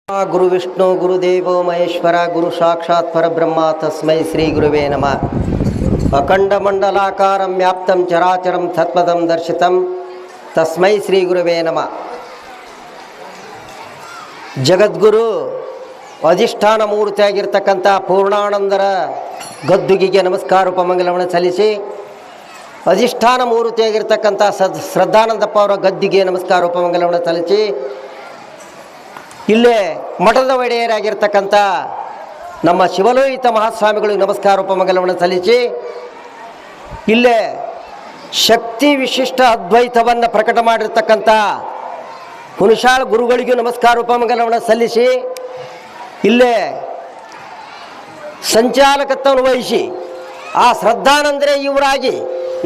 ಗುರು ವಿಷ್ಣು ಗುರುದೇವೋ ಮಹೇಶ್ವರ ಗುರು ಸಾಕ್ಷಾತ್ ಪರಬ್ರಹ್ಮ ತಸ್ಮೈ ಶ್ರೀ ಗುರುವೇ ನಮಃ. ಅಖಂಡ ಮಂಡಲಾಕಾರಂ ವ್ಯಾಪ್ತಂ ಚರಾಚರಂ ತತ್ಪದಂ ದರ್ಶಿತಂ ತಸ್ಮೈ ಶ್ರೀ ಗುರುವೇ ನಮಃ. ಜಗದ್ಗುರು ಅಧಿಷ್ಠಾನ ಮೂರ್ತಿಯಾಗಿರ್ತಕ್ಕಂಥ ಪೂರ್ಣಾನಂದರ ಗದ್ದುಗೆಗೆ ನಮಸ್ಕಾರ ಉಪಮಂಗಲವನ್ನು ಸಲ್ಲಿಸಿ, ಅಧಿಷ್ಠಾನ ಮೂರ್ತಿಯಾಗಿರ್ತಕ್ಕಂಥ ಶ್ರದ್ಧಾನಂದಪ್ಪ ಅವರ ಗದ್ದಿಗೆ ನಮಸ್ಕಾರ ಉಪಮಂಗಲವನ್ನು ಸಲ್ಲಿಸಿ, ಇಲ್ಲೇ ಮಠದ ಒಡೆಯರಾಗಿರ್ತಕ್ಕಂಥ ನಮ್ಮ ಶಿವಲೋಹಿತ ಮಹಾಸ್ವಾಮಿಗಳಿಗೆ ನಮಸ್ಕಾರ ಉಪಮಂಗಲವನ್ನು ಸಲ್ಲಿಸಿ, ಇಲ್ಲೇ ಶಕ್ತಿ ವಿಶಿಷ್ಟ ಅದ್ವೈತವನ್ನು ಪ್ರಕಟ ಮಾಡಿರ್ತಕ್ಕಂಥ ಹುಣಸಾಳ ಗುರುಗಳಿಗೂ ನಮಸ್ಕಾರ ಉಪಮಂಗಲವನ್ನು ಸಲ್ಲಿಸಿ, ಇಲ್ಲೇ ಸಂಚಾಲಕತ್ವವನ್ನು ವಹಿಸಿ ಆ ಶ್ರದ್ಧಾನಂದರೇ ಇವರಾಗಿ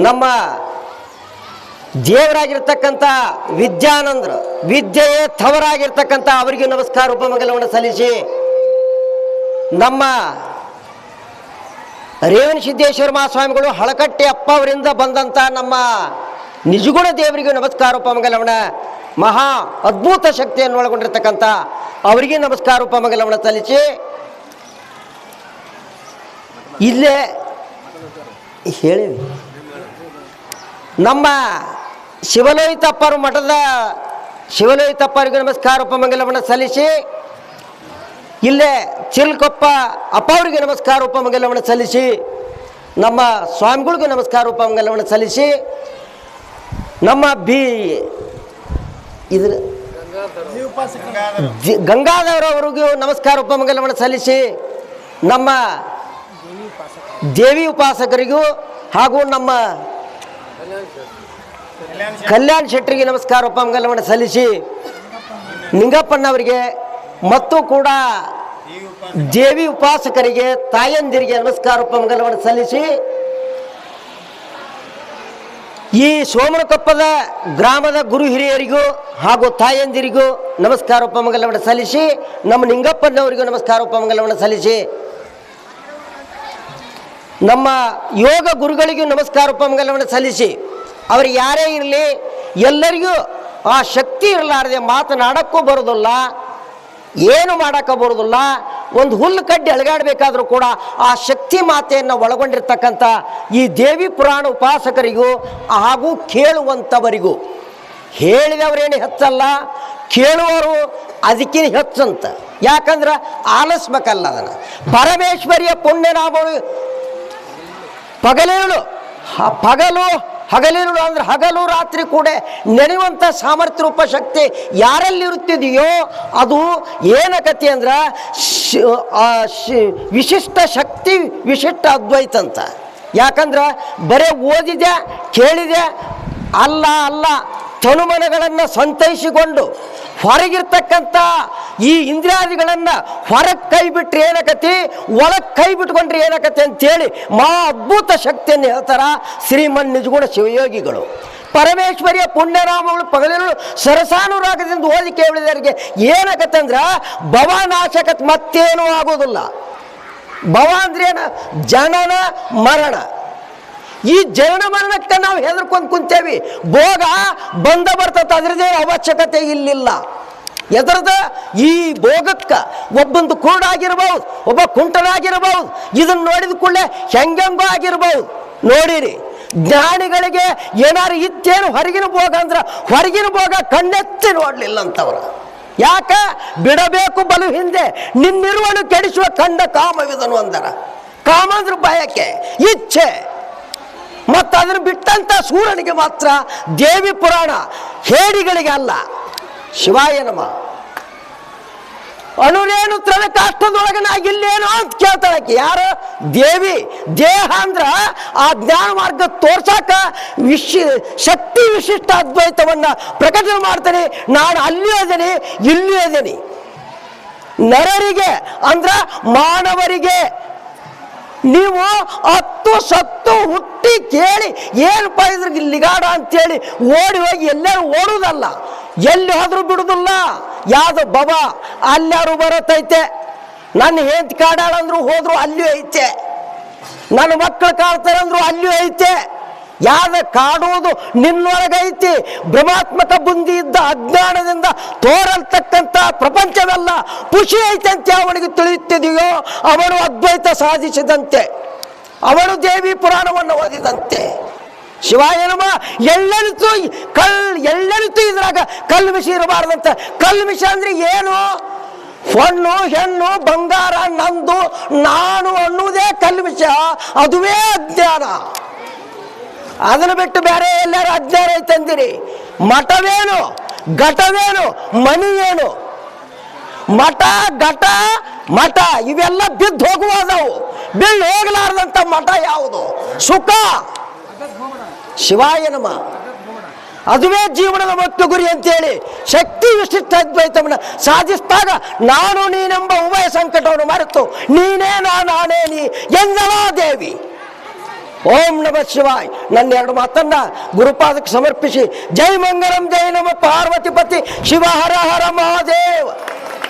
ನಮ್ಮ ದೇವರಾಗಿರ್ತಕ್ಕಂಥ ವಿದ್ಯಾನಂದರು, ವಿದ್ಯೆಯೇ ಥವರಾಗಿರ್ತಕ್ಕಂಥ ಅವರಿಗೆ ನಮಸ್ಕಾರ ಉಪಮಂಗಲವನ್ನು ಸಲ್ಲಿಸಿ, ನಮ್ಮ ರೇವಣ ಸಿದ್ದೇಶ್ವರ ಮಹಾಸ್ವಾಮಿಗಳು ಹಳಕಟ್ಟೆ ಅಪ್ಪ ಅವರಿಂದ ಬಂದಂಥ ನಮ್ಮ ನಿಜಗುಣ ದೇವರಿಗೂ ನಮಸ್ಕಾರ ಉಪಮಂಗಲವನ್ನು, ಮಹಾ ಅದ್ಭುತ ಶಕ್ತಿಯನ್ನು ಒಳಗೊಂಡಿರ್ತಕ್ಕಂಥ ಅವರಿಗೆ ನಮಸ್ಕಾರ ಉಪಮಂಗಲವನ್ನು ಸಲ್ಲಿಸಿ, ಇಲ್ಲೇ ಹೇಳಿ ನಮ್ಮ ಶಿವಲೋಹಿತಪ್ಪರು ಮಠದ ಶಿವಲೋಹಿತಪ್ಪರಿಗೆ ನಮಸ್ಕಾರ ಉಪಮಂಗಲವನ್ನು ಸಲ್ಲಿಸಿ, ಇಲ್ಲೇ ಚಿಲ್ಕೊಪ್ಪ ಅಪ್ಪ ಅವರಿಗೆ ನಮಸ್ಕಾರ ಉಪಮಂಗಲವನ್ನು ಸಲ್ಲಿಸಿ, ನಮ್ಮ ಸ್ವಾಮಿಗಳಿಗೂ ನಮಸ್ಕಾರ ಉಪಮಂಗಲವನ್ನು ಸಲ್ಲಿಸಿ, ನಮ್ಮ ಇದ್ರ ಗಂಗಾಧರವರಿಗೂ ನಮಸ್ಕಾರ ಉಪಮಂಗಲವನ್ನು ಸಲ್ಲಿಸಿ, ನಮ್ಮ ದೇವಿ ಉಪಾಸಕರಿಗೂ ಹಾಗೂ ನಮ್ಮ ಕಲ್ಯಾಣ್ ಶೆಟ್ಟರಿಗೆ ನಮಸ್ಕಾರ ಉಪಮಂಗಲವನ್ನು ಸಲ್ಲಿಸಿ, ನಿಂಗಪ್ಪನವರಿಗೆ ಮತ್ತು ಕೂಡ ದೇವಿ ಉಪಾಸಕರಿಗೆ ತಾಯಂದಿರಿಗೆ ನಮಸ್ಕಾರ ಉಪಮಂಗಲವನ್ನು ಸಲ್ಲಿಸಿ, ಈ ಸೋಮನಕೊಪ್ಪದ ಗ್ರಾಮದ ಗುರು ಹಿರಿಯರಿಗೂ ಹಾಗೂ ತಾಯಂದಿರಿಗೂ ನಮಸ್ಕಾರ ಉಪಮಂಗಲವನ್ನು ಸಲ್ಲಿಸಿ, ನಮ್ಮ ನಿಂಗಪ್ಪನವರಿಗೂ ನಮಸ್ಕಾರ ಉಪಮಂಗಲವನ್ನು ಸಲ್ಲಿಸಿ, ನಮ್ಮ ಯೋಗ ಗುರುಗಳಿಗೂ ನಮಸ್ಕಾರ ಉಪಮಂಗಲವನ್ನು ಸಲ್ಲಿಸಿ, ಅವರು ಯಾರೇ ಇರಲಿ ಎಲ್ಲರಿಗೂ ಆ ಶಕ್ತಿ ಇರಲಾರದೆ ಮಾತನಾಡೋಕ್ಕೂ ಬರೋದಿಲ್ಲ, ಏನು ಮಾಡೋಕ್ಕೆ ಬರೋದಿಲ್ಲ. ಒಂದು ಹುಲ್ಲು ಕಡ್ಡಿ ಅಳಗಾಡಬೇಕಾದ್ರೂ ಕೂಡ ಆ ಶಕ್ತಿ ಮಾತೆಯನ್ನು ಒಳಗೊಂಡಿರ್ತಕ್ಕಂಥ ಈ ದೇವಿ ಪುರಾಣ ಉಪಾಸಕರಿಗೂ ಹಾಗೂ ಕೇಳುವಂಥವರಿಗೂ, ಹೇಳಿದವರೇನು ಹೆಚ್ಚಲ್ಲ, ಕೇಳುವವರು ಅದಕ್ಕಿಂತ ಹೆಚ್ಚಂತ. ಯಾಕಂದ್ರೆ ಆಲಿಸ್ಬೇಕಲ್ಲ ಅದನ್ನು. ಪರಮೇಶ್ವರಿಯ ಪುಣ್ಯನಾಮಗಳು ಹಗಲಿರುಳು ಅಂದ್ರೆ ಹಗಲು ರಾತ್ರಿ ಕೂಡ ನೆನೆಯುವಂಥ ಸಾಮರ್ಥ್ಯ ರೂಪ ಶಕ್ತಿ ಯಾರಲ್ಲಿರುತ್ತಿದೆಯೋ ಅದು ಏನಕತಿ ಅಂದ್ರೆ ವಿಶಿಷ್ಟ ಶಕ್ತಿ, ವಿಶಿಷ್ಟ ಅದ್ವೈತ ಅಂತ. ಯಾಕಂದ್ರೆ ಬರೀ ಓದಿದೆ ಕೇಳಿದೆ ಅಲ್ಲ, ತನುಮನಗಳನ್ನು ಸಂತೈಸಿಕೊಂಡು ಹೊರಗಿರ್ತಕ್ಕಂಥ ಈ ಇಂದ್ರಿಯಾದಿಗಳನ್ನು ಹೊರಗೆ ಕೈ ಬಿಟ್ಟರೆ ಏನಕತಿ, ಒಳಗೆ ಕೈ ಬಿಟ್ಕೊಂಡ್ರೆ ಏನಕತಿ ಅಂತೇಳಿ ಅದ್ಭುತ ಶಕ್ತಿಯನ್ನು ಹೇಳ್ತಾರ ಶ್ರೀಮನ್ ನಿಜಗುಣ ಶಿವಯೋಗಿಗಳು. ಪರಮೇಶ್ವರಿಯ ಪುಣ್ಯನಾಮಗಳು ಪಗಲಿರುಳು ಸರಸಾನುರಾಗದಿಂದ ಓದಿ ಕೇಳಿದವರಿಗೆ ಏನಕತ್ತೆ ಅಂದ್ರೆ ಭವನಾಶಕತ್ ಮತ್ತೇನೂ ಆಗೋದಿಲ್ಲ. ಭವ ಅಂದ್ರೆ ಏನು? ಜನನ ಮರಣ. ಈ ಜನನ ಮರಣಕ್ಕೆ ನಾವು ಹೆದರ್ಕೊಂಡು ಕುಂತೇವಿ. ಭೋಗ ಬಂದ ಬರ್ತದೆ, ಅದರದೇ ಅವಶ್ಯಕತೆ ಇಲ್ಲಿಲ್ಲ. ಎದರದ ಈ ಭೋಗಕ್ಕೆ ಒಬ್ಬೊಂದು ಕುರುಡಾಗಿರ್ಬೋದು, ಒಬ್ಬ ಕುಂಟನಾಗಿರ್ಬೋದು, ಇದನ್ನು ನೋಡಿದ ಕೂಡಲೇ ಹೆಂಗೋ ಆಗಿರ್ಬೋದು. ನೋಡಿರಿ, ಜ್ಞಾನಿಗಳಿಗೆ ಏನಾರು ಇತ್ತೇನು ಹೊರಗಿನ ಭೋಗ ಅಂದ್ರೆ ಹೊರಗಿನ ಭೋಗ ಕಣ್ಣೆತ್ತಿ ನೋಡಲಿಲ್ಲ ಅಂತವ್ರು. ಯಾಕ ಬಿಡಬೇಕು ಬಲು ಹಿಂದೆ ನಿನ್ನಿರುವನು ಕೆಡಿಸುವ ಕಂಡ ಕಾಮವಿದನು ಅಂದರ. ಕಾಮ ಅಂದ್ರೆ ಬಯಕೆ, ಇಚ್ಛೆ. ಮತ್ತು ಅದನ್ನು ಬಿಟ್ಟಂತ ಸೂರ್ಯನಿಗೆ ಮಾತ್ರ ದೇವಿ ಪುರಾಣ, ಹೇಡಿಗಳಿಗೆ ಅಲ್ಲ. ಶಿವಾಯ ನಮಃ. ಅಣುರೇನು ತ್ರಣ ಕಾಷ್ಟದೊಳಗೆ ನಾಗಿಲ್ಲೇನೋ ಅಂತ ಕೇಳ್ತಾಳಕ್ಕೆ. ಯಾರು? ದೇವಿ. ದೇಹ ಅಂದ್ರ ಆ ಜ್ಞಾನ ಮಾರ್ಗ ತೋರ್ಸಾಕ ಶಕ್ತಿ ವಿಶಿಷ್ಟ ಅದ್ವೈತವನ್ನ ಪ್ರಕಟಣೆ ಮಾಡ್ತಾನೆ. ನಾನು ಅಲ್ಲಿ ಅದೇನಿ, ಇಲ್ಲಿ ಅದೇನಿ. ನರರಿಗೆ ಅಂದ್ರ ಮಾನವರಿಗೆ ನೀವು 10 ಸತ್ತು ಹುಟ್ಟಿ ಕೇಳಿ ಏನಪ್ಪ ಇದ್ರ ಲಿಗಾಡ ಅಂತೇಳಿ ಓಡಿ ಹೋಗಿ ಎಲ್ಲರೂ ಓಡುವುದಲ್ಲ, ಎಲ್ಲಿ ಹೋದ್ರೂ ಬಿಡುದಿಲ್ಲ. ಯಾವುದು ಬಬ ಅಲ್ಲಾರು ಬರತ್ತೈತೆ. ನನ್ನ ಹೆಂಡತಿ ಕಾಡಾಳಂದ್ರು ಹೋದ್ರು ಅಲ್ಲಿಯೂ ಐತೆ, ನನ್ನ ಮಕ್ಕಳು ಕಾಡ್ತಾರಂದ್ರು ಅಲ್ಲಿಯೂ ಐತೆ. ಯಾದ ಕಾಡುವುದು ನಿನ್ನೊಳಗೈತಿ. ಭ್ರಮಾತ್ಮಕ ಬುಂದಿ ಇದ್ದ ಅಜ್ಞಾನದಿಂದ ತೋರಲ್ತಕ್ಕಂಥ ಪ್ರಪಂಚವೆಲ್ಲ ಖುಷಿ ಐತಂತೆ ಅವನಿಗೆ ತಿಳಿಯುತ್ತಿದೆಯೋ ಅವನು ಅದ್ವೈತ ಸಾಧಿಸಿದಂತೆ, ಅವನು ದೇವಿ ಪುರಾಣವನ್ನು ಓದಿದಂತೆ. ಶಿವಾಯನಮ ಎಳ್ಳನಿತು ಎಳ್ಳನಿತು ಇದ್ರಾಗ ಕಲ್ಮಿಷ ಇರಬಾರ್ದಂತ. ಕಲ್ಮಿಷ ಅಂದ್ರೆ ಏನು? ಹೊಣ್ಣು ಹೆಣ್ಣು ಬಂಗಾರ ನಂದು ನಾನು ಅನ್ನುವುದೇ ಕಲ್ಮಿಷ, ಅದುವೇ ಅಜ್ಞಾನ. ಅದನ್ನು ಬಿಟ್ಟು ಬೇರೆ ಎಲ್ಲರೂ ಅಜ್ಞಾನ ಐತಂದಿರಿ. ಮಠವೇನು, ಘಟವೇನು, ಮನಿ ಏನು? ಮಠ ಘಟ ಮಠ ಇವೆಲ್ಲ ಬಿದ್ದು ಹೋಗುವುದವು. ಬೀಳ್ ಹೋಗಲಾರ್ದಂಥ ಮಠ ಯಾವುದು? ಸುಖ. ಶಿವಾಯ ನಮ. ಅದುವೇ ಜೀವನದ ಮತ್ತು ಗುರಿ ಅಂತೇಳಿ ಶಕ್ತಿ ವಿಶಿಷ್ಟ ಅದ್ವೈತವನ್ನು ಸಾಧಿಸಿದಾಗ ನಾನು ನೀನೆಂಬ ಉಭಯ ಸಂಕಟವನ್ನು ಮರೆತು ನೀನೇ ನಾನೇ ನೀ ಎಂದಲಾ ದೇವಿ. ಓಂ ನಮಃ ಶಿವಾಯ್. ನನ್ನ ಎರಡು ಮಾತನ್ನ ಗುರುಪಾದಕ್ಕೆ ಸಮರ್ಪಿಸಿ ಜೈ ಮಂಗಲಂ ಜೈ ನಮ ಪಾರ್ವತಿಪತಿ ಶಿವ ಹರ ಹರ ಮಹಾದೇವ.